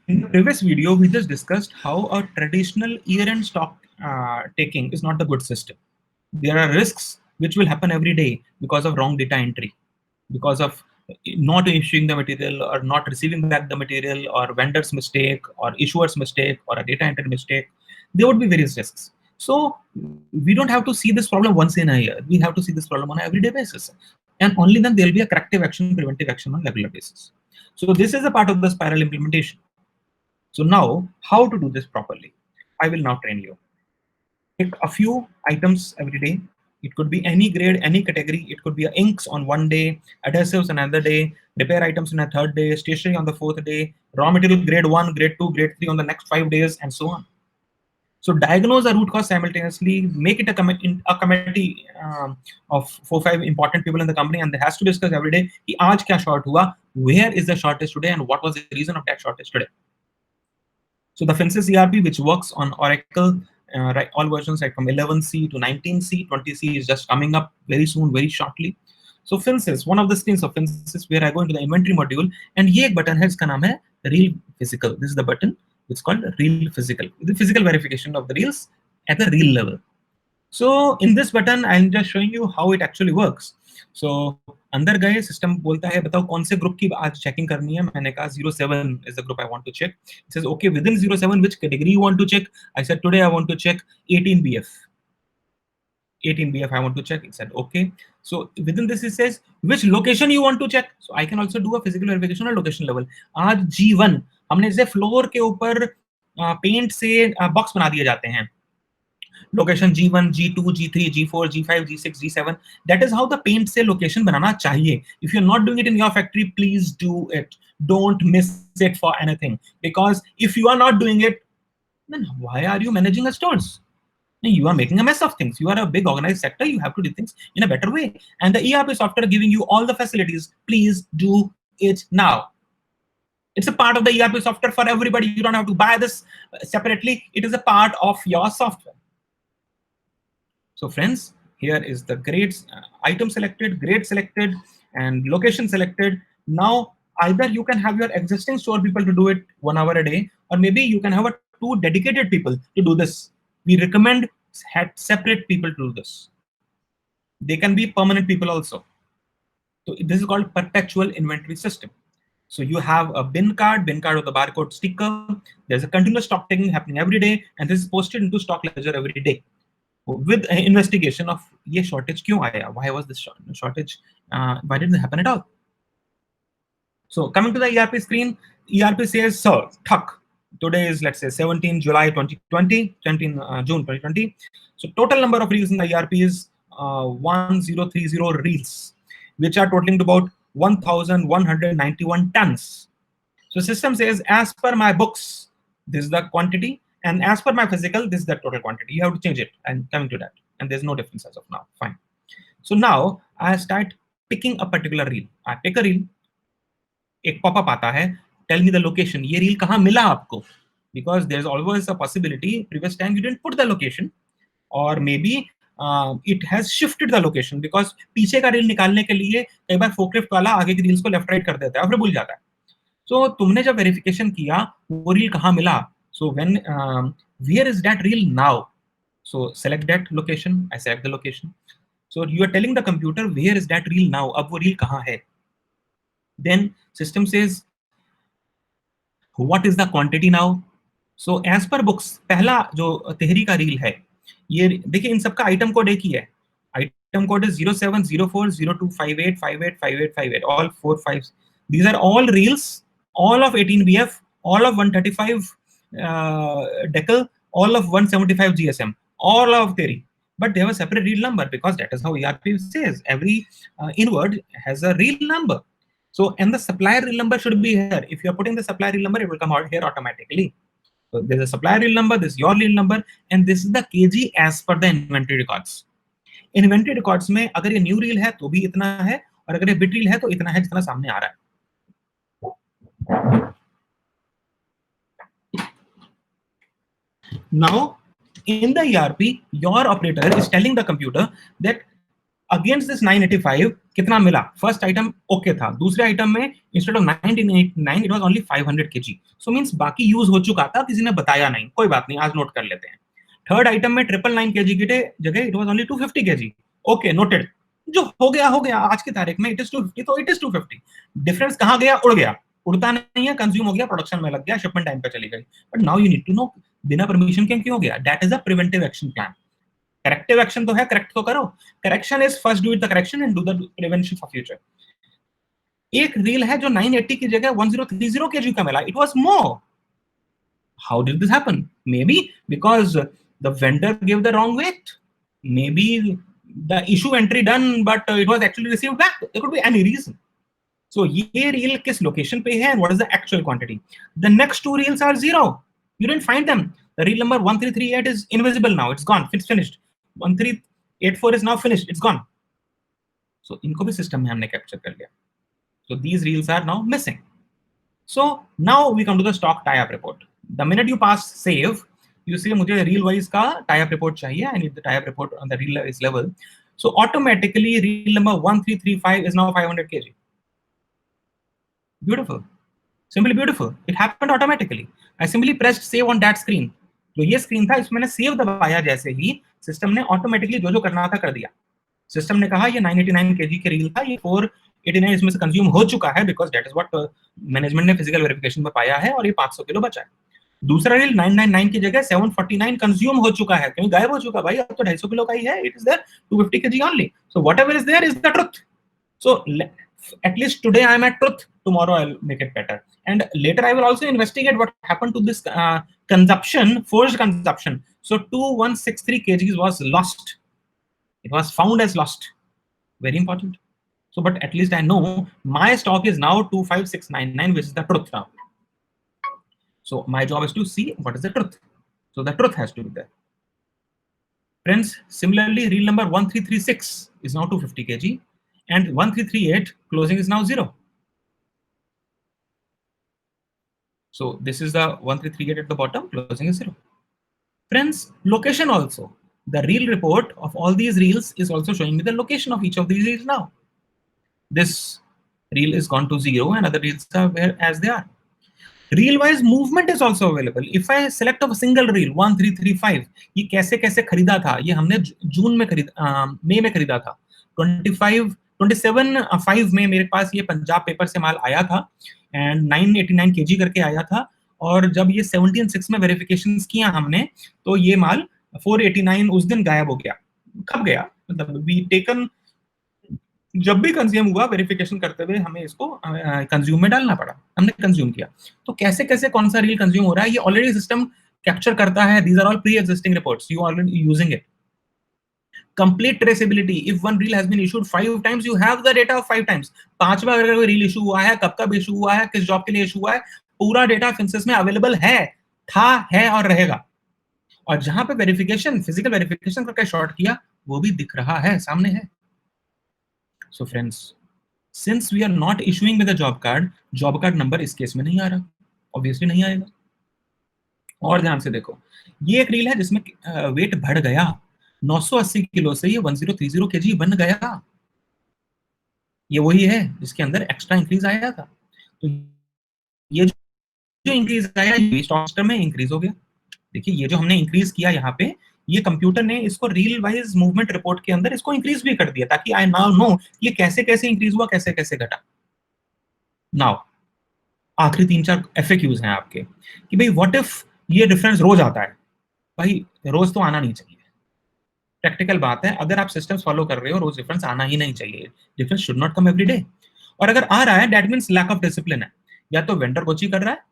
In the previous video, we just discussed how a traditional year-end stock taking is not a good system. There are risks which will happen every day because of wrong data entry, because of not issuing the material or not receiving back the material, or vendor's mistake or issuer's mistake or a data entry mistake. There would be various risks. So we don't have to see this problem once in a year. We have to see this problem on an everyday basis. And only then there will be a corrective action, preventive action on regular basis. So this is a part of the spiral implementation. So now, how to do this properly? I will now train you. Pick a few items every day. It could be any grade, any category. It could be inks on one day, adhesives another day, repair items on a third day, stationery on the fourth day, raw material grade 1, grade 2, grade 3 on the next 5 days, and so on. So diagnose the root cause simultaneously, make it a committee of 4-5 important people in the company, and they has to discuss every day, कि आज क्या short हुआ, where is the shortage today, and what was the reason of that shortage today. So the Finsis ERP, which works on Oracle, right, all versions right from 11C to 19C, 20C is just coming up very soon, very shortly. So Finsis, one of the screens of Finsis where I go into the inventory module, and ये एक button है, इसका नाम है Real Physical. This is the button. It's called Real Physical. The physical verification of the reels at the real level. So in this button, I'm just showing you how it actually works. So अंदर गए, system बोलता है बताओ कौन से group की आज checking करनी है. मैंने कहा 07 is the group I want to check. It says okay, within 07 which category you want to check. I said today I want to check 18BF. 18BF I want to check. It said okay. So within this it says which location you want to check. So I can also do a physical verification on location level. आज G1 हमने इसे floor के ऊपर paint से box बना दिए जाते हैं. Location G1, G2, G3, G4, G5, G6, G7. That is how the paint से location बनाना चाहिए. If you're not doing it in your factory, please do it. Don't miss it for anything. Because if you are not doing it, then why are you managing a stores? You are making a mess of things. You are a big organized sector. You have to do things in a better way. And the ERP software giving you all the facilities. Please do it now. It's a part of the ERP software for everybody. You don't have to buy this separately. It is a part of your software. So friends, here is the grades, item selected, grade selected, and location selected. Now, either you can have your existing store people to do it 1 hour a day, or maybe you can have 2 dedicated people to do this. We recommend separate people to do this. They can be permanent people also. So this is called perpetual inventory system. So you have a bin card with the barcode sticker. There's a continuous stock taking happening every day, and this is posted into stock ledger every day. With investigation of ये shortage क्यों आया? Why was this shortage? Why didn't it happen at all? So coming to the ERP screen, ERP says, sir, Thak. Today is, let's say, 17 July 2020, 17 June 2020. So total number of reels in the ERP is 1030 reels, which are totaling to about 1,191 tons. So system says, as per my books, this is the quantity. And as per my physical, this is the total quantity. You have to change it. And coming to that. And there's no difference as of now. Fine. So now I start picking a particular reel. I pick a reel. एक pop-up आता है. Tell me the location. ये reel कहाँ मिला आपको? Because there's always a possibility. Previous time you didn't put the location, or maybe it has shifted the location because पीछे का reel निकालने के लिए कई बार forklift वाला आगे की reels को left right कर देता है और फिर भूल जाता है. So तुमने जब verification किया, वो reel कहाँ मिला? So when where is that reel now? So select that location. I select the location. So you are telling the computer where is that reel now? अब वो reel कहाँ है? Then system says what is the quantity now? So as per books, पहला जो तेहरी का reel है, ये देखिए इन सबका item code एक ही है. Item code is 07040258585858. All 4 5. These are all reels, all of 18BF, all of 135 decal, all of 175 GSM, all of theory. But they have a separate reel number because that is how ERP says. Every inward has a reel number. So, and the supplier reel number should be here. If you are putting the supplier reel number, it will come out here automatically. So there's a supplier reel number, this is your reel number, and this is the kg as per the inventory records. Inventory records में अगर ये new reel है तो भी इतना है, और अगर ये bit reel है तो इतना है जितना सामने आ रहा है. Now, in the ERP, your operator is telling the computer that against this 985, कितना मिला? फर्स्ट आइटम ओके था, दूसरे आइटम में instead of 1989 it was only 500 KG, so means बाकी यूज हो चुका था, किसी ने बताया नहीं, कोई बात नहीं, आज नोट कर लेते हैं। थर्ड आइटम में 999 केजी की जगह it was only 250 KG, okay noted. जो हो गया हो गया, आज की तारीख में इट इज 250, तो इट इज 250। डिफरेंस कहां गया? उड़ गया। उड़ता नहीं है, कंज्यूम हो गया, प्रोडक्शन में लग गया, शिपमेंट टाइम पे चली गई। But now you need to know बिना परमिशन के क्यों हो गया? That is a preventive action plan. Corrective action तो है, करेक्ट तो करो। Correction is first do it the correction and do the prevention for future. एक रील है जो 980 की जगह 1030 केजी का मिला, it was more. How did this happen? Maybe because the vendor gave the wrong weight. Maybe the issue entry done, but it was actually received back. There could be any reason. So ये reel किस location पे है and what is the actual quantity? The next two reels are zero. You didn't find them. The reel number 1338 is invisible now. It's gone. It's finished. 1384 is now finished. It's gone. So इनको भी system में हमने capture कर लिया. So these reels are now missing. So now we come to the stock tie-up report. The minute you pass save, you see मुझे reel wise का tie-up report चाहिए. I need the tie-up report on the reel wise level. So automatically reel number 1335 is now 500 kg. Beautiful. Simply beautiful. It happened automatically. I simply pressed save on that screen. जो ये screen था इसमें मैंने save दबाया, जैसे ही system ने automatically जो जो करना था कर दिया। सिस्टम ने कहा ये 989 केजी के रील था, ये 489 इसमें से कंज्यूम हो चुका है, because that is what management ने फिजिकल वेरिफिकेशन में पाया है, और ये 500 किलो बचा है। दूसरा रील 999 की जगह 749 कंज्यूम हो चुका है, क्योंकि गायब हो चुका भाई, अब तो 250 किलो का ही है, it is there 250 KG only, so whatever is there is the truth. So at least today I am at truth, tomorrow I'll make it better, and later I will also investigate what happened to this consumption, forced consumption. So 2163 kgs was lost, it was found as lost, very important. So but at least I know my stock is now 25699, which is the truth now. So my job is to see what is the truth, so the truth has to be there. Friends, similarly reel number 1336 is now 250 kg, and 1338 closing is now 0. So this is the 1338 at the bottom, closing is 0. Friends, location also. The reel report of all these reels is also showing me the location of each of these reels now. This reel is gone to 0 and other reels are where as they are. Reel wise movement is also available. If I select of a single reel 1335, ये कैसे कैसे खरीदा था, ये हमने जून में मई में खरीदा था। 27/5 में मेरे पास ये पंजाब पेपर से माल आया था एंड 989 केजी करके आया था, और जब ये 17/6 में वेरिफिकेशन किया हमने, तो ये माल 489 उस दिन गायब हो गया। कब गया? मतलब वी टेकन, जब भी कंज्यूम हुआ वेरिफिकेशन करते हुए हमें इसको कंज्यूम में डालना पड़ा, हमने कंज्यूम किया। तो कैसे कैसे कौन सा रील कंज्यूम हो रहा है ये ऑलरेडी सिस्टम कैप्चर करता है। These are all pre existing reports, you already using इट। Complete traceability. If one reel has been issued 5 times, you have the data of 5 times. 5 बार अगर कोई रील इशू हुआ है, कब कब इशू हुआ है, किस जॉब के लिए इशू हुआ है, पूरा डेटा फिंसिस में अवेलेबल है, था, है और रहेगा। और जहां पे वेरिफिकेशन, फिजिकल वेरिफिकेशन करके शॉर्ट किया, वो भी दिख रहा है, सामने है। So friends, since we are not issuing with a job card number इस केस में नहीं आ रहा, ऑब्वियसली नहीं आएगा। और ध्यान से देखो, ये एक रील है जिसमें वेट बढ़ गया, 980 किलो से ये 1030 केजी बन गया। ये वही है जिसके अंदर एक्स्ट्रा इंक्रीज आया था। तो ये जो इंक्रीज आया ये स्टॉक में इंक्रीज हो गया। देखिए ये जो हमने इंक्रीज किया यहाँ पे, ये कंप्यूटर ने इसको रील वाइज मूवमेंट रिपोर्ट के अंदर इसको इंक्रीज भी कर दिया, ताकि आई नाउ नो ये कैसे कैसे इंक्रीज हुआ, कैसे कैसे घटा। नाउ आखिरी 3-4 FAQs हैं आपके कि भाई व्हाट इफ ये डिफरेंस रोज आता है। भाई रोज तो आना नहीं चाहिए, प्रैक्टिकल बात है। अगर आप सिस्टम्स फॉलो कर रहे हो, रोज डिफरेंस आना ही नहीं चाहिए, difference should not come every day. और अगर आ रहा है that means lack of discipline है, या तो वेंडर कोची कर रहा है,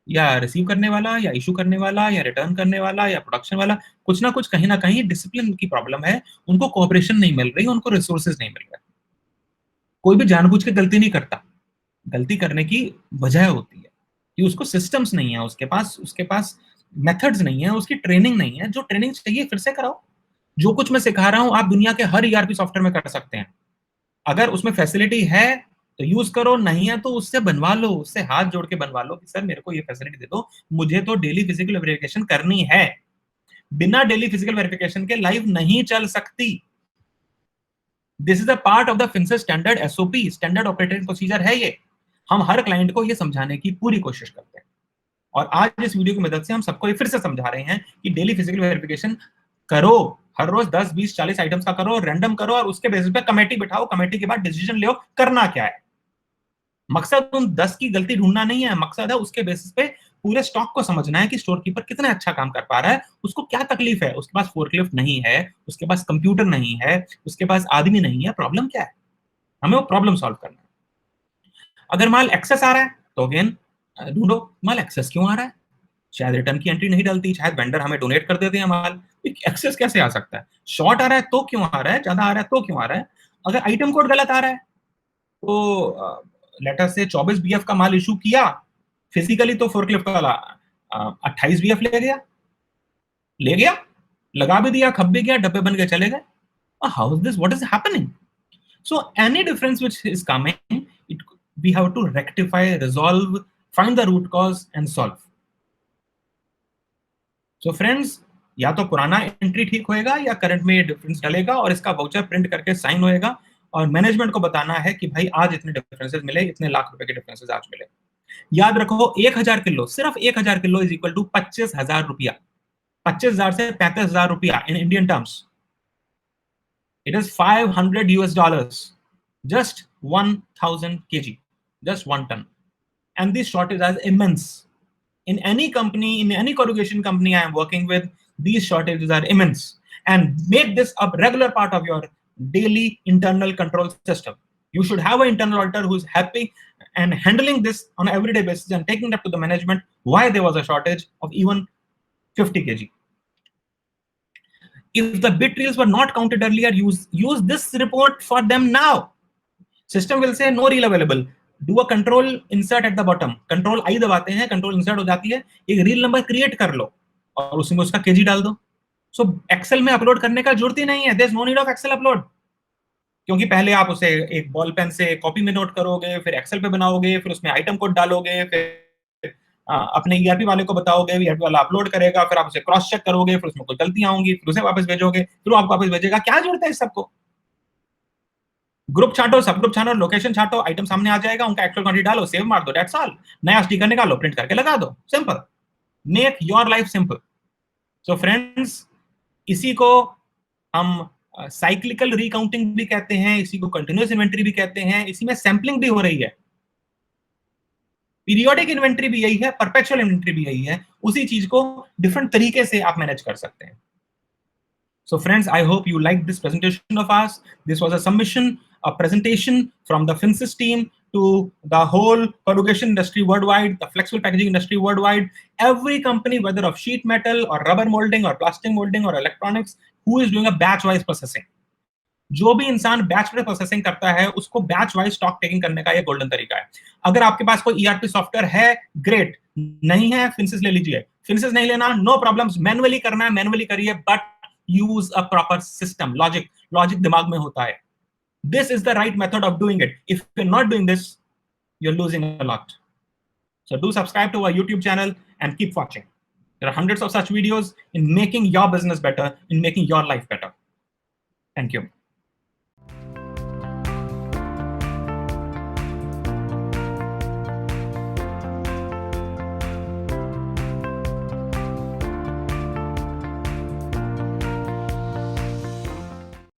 या रिसीव करने वाला, या इशू करने वाला, या रिटर्न करने वाला, या प्रोडक्शन वाला, कुछ ना कुछ कहीं ना कहीं डिसिप्लिन की प्रॉब्लम है, उनको कोऑपरेशन नहीं मिल रही, उनको रिसोर्सेज नहीं मिल रहे। कोई भी जानबूझ के गलती नहीं करता, गलती करने की वजह होती है कि उसको सिस्टम्स नहीं है, उसके पास मेथड्स नहीं है, उसकी ट्रेनिंग नहीं है। जो ट्रेनिंग चाहिए फिर से कराओ। जो कुछ मैं सिखा रहा हूं आप दुनिया के हर ERP सॉफ्टवेयर में कर सकते हैं। अगर उसमें फैसिलिटी है तो यूज करो, नहीं है तो उससे बनवा लो, उससे हाथ जोड़ के बनवा लो कि सर मेरे को ये फैसिलिटी दे दो, मुझे तो डेली फिजिकल वेरिफिकेशन करनी है। बिना डेली फिजिकल वेरिफिकेशन के लाइव नहीं चल सकती। This is a part of the फिंसस standard SOP, standard operating procedure है ये। हम हर क्लाइंट को ये समझाने की पूरी कोशिश करते हैं, और आज इस वीडियो की मदद से हम सबको ये फिर से समझा रहे हैं कि डेली फिजिकल वेरिफिकेशन करो, हर रोज 10, 20, 40 आइटम्स का करो, रैंडम करो, और उसके बेसिस पे कमेटी बिठाओ, कमेटी के बाद डिसीजन लो करना क्या है। मकसद उन 10 की गलती ढूंढना नहीं है, मकसद है उसके बेसिस पे पूरे स्टॉक को समझना है कि स्टोर कीपर कितना अच्छा काम कर पा रहा है, उसको क्या तकलीफ है, उसके पास फोर्कलिफ्ट नहीं है, उसके पास कंप्यूटर नहीं है, उसके पास आदमी नहीं है, प्रॉब्लम क्या है, हमें वो प्रॉब्लम सॉल्व करना है। अगर माल एक्सेस आ रहा है तो अगेन ढूंढो माल एक्सेस क्यों आ रहा है, शायद रिटर्न की एंट्री नहीं डलती, शायद वेंडर हमें डोनेट कर देते हैं माल, एक्सेस कैसे आ सकता है, शॉर्ट आ रहा है तो क्यों आ रहा है, ज्यादा आ रहा है तो क्यों आ रहा है। अगर आइटम कोड गलत आ रहा है तो लेटर से 24 बीएफ का माल इशू किया, फिजिकली तो फोर्कलिफ्ट वाला 28 बीएफ ले गया, लगा भी दिया, खप भी गया, डब्बे बन के चले गए। How is this, what is happening? So any difference which is coming, we have to rectify, resolve, find the root cause and solve. So friends, या तो पुराना एंट्री ठीक होएगा या करंट में डिफरेंस डलेगा और इसका वाउचर प्रिंट करके साइन होएगा, और मैनेजमेंट को बताना है कि भाई आज इतने डिफरेंसेस मिले, इतने लाख रुपए के डिफरेंसेस आज मिले। याद रखो 1000 किलो, सिर्फ 1000 किलो इज इक्वल टू 25,000 रुपया, 25,000 से 35,000 रुपया in Indian terms, it is $500, just 1,000 kg, just 1 ton, and this shortage is immense. In any company, in any corrugation company I am working with, these shortages are immense, and make this a regular part of your daily internal control system. You should have an internal auditor who is happy and handling this on an everyday basis and taking it up to the management why there was a shortage of even 50 kg. If the bit reels were not counted earlier, use this report for them now. System will say no reel available. Do a control insert at the bottom. Control I दबाते हैं, control insert हो जाती है, एक reel number create कर लो और उसमें उसका केजी डाल दो। सो एक्सेल में अपलोड करने का जरूरत ही नहीं है, there is no need of excel upload, क्योंकि पहले आप उसे एक बॉल पेन से कॉपी में नोट करोगे, फिर एक्सेल पे बनाओगे, फिर उसमें आइटम कोड डालोगे, फिर अपने ईआरपी वाले को बताओगे, ईआरपी वाला अपलोड करेगा, फिर आप उसे क्रॉस चेक करोगे, फिर उसमें कोई गलतियां होंगी, फिर उसे वापस भेजोगे, फिर वो आपको वापस भेजेगा। क्या जरूरत है इस सबको? ग्रुप छाटो, सब ग्रुप छाटो, लोकेशन छाटो, आइटम सामने आ जाएगा, उनका एक्चुअल क्वांटिटी डालो, सेव मार दो, दैट्स ऑल। नया स्टिकर निकालो, प्रिंट करके लगा दो, simple. Make your life simple. So friends, इसी को हम साइक्लिकल रिकाउंटिंग भी कहते हैं, इसी को कंटिन्यूअस इन्वेंटरी भी कहते हैं, इसी में सैंपलिंग भी हो रही है, पीरियोडिक इन्वेंटरी भी यही है, परपेचुअल इन्वेंटरी भी यही है। उसी चीज को डिफरेंट तरीके से आप मैनेज कर सकते हैं। So friends, I hope you liked this presentation of ours. This was a submission, a presentation from the Finsis team to the whole corrugation industry worldwide, the flexible packaging industry worldwide. Every company, whether of sheet metal or rubber molding or plastic molding or electronics, who is doing a batch-wise processing. जो भी इंसान batch wise processing करता है उसको batch wise stock taking करने का ये golden तरीका है। अगर आपके पास कोई ईआरपी सॉफ्टवेयर है, ग्रेट, नहीं है फिंसिस ले लीजिए। फिंसिस नहीं लेना, नो प्रॉब्लम्स, मैनुअली करना है मैनुअली करिए, but use a proper system, logic दिमाग में होता है। This is the right method of doing it. If you're not doing this, you're losing a lot. So do subscribe to our YouTube channel and keep watching. There are hundreds of such videos in making your business better, in making your life better. Thank you.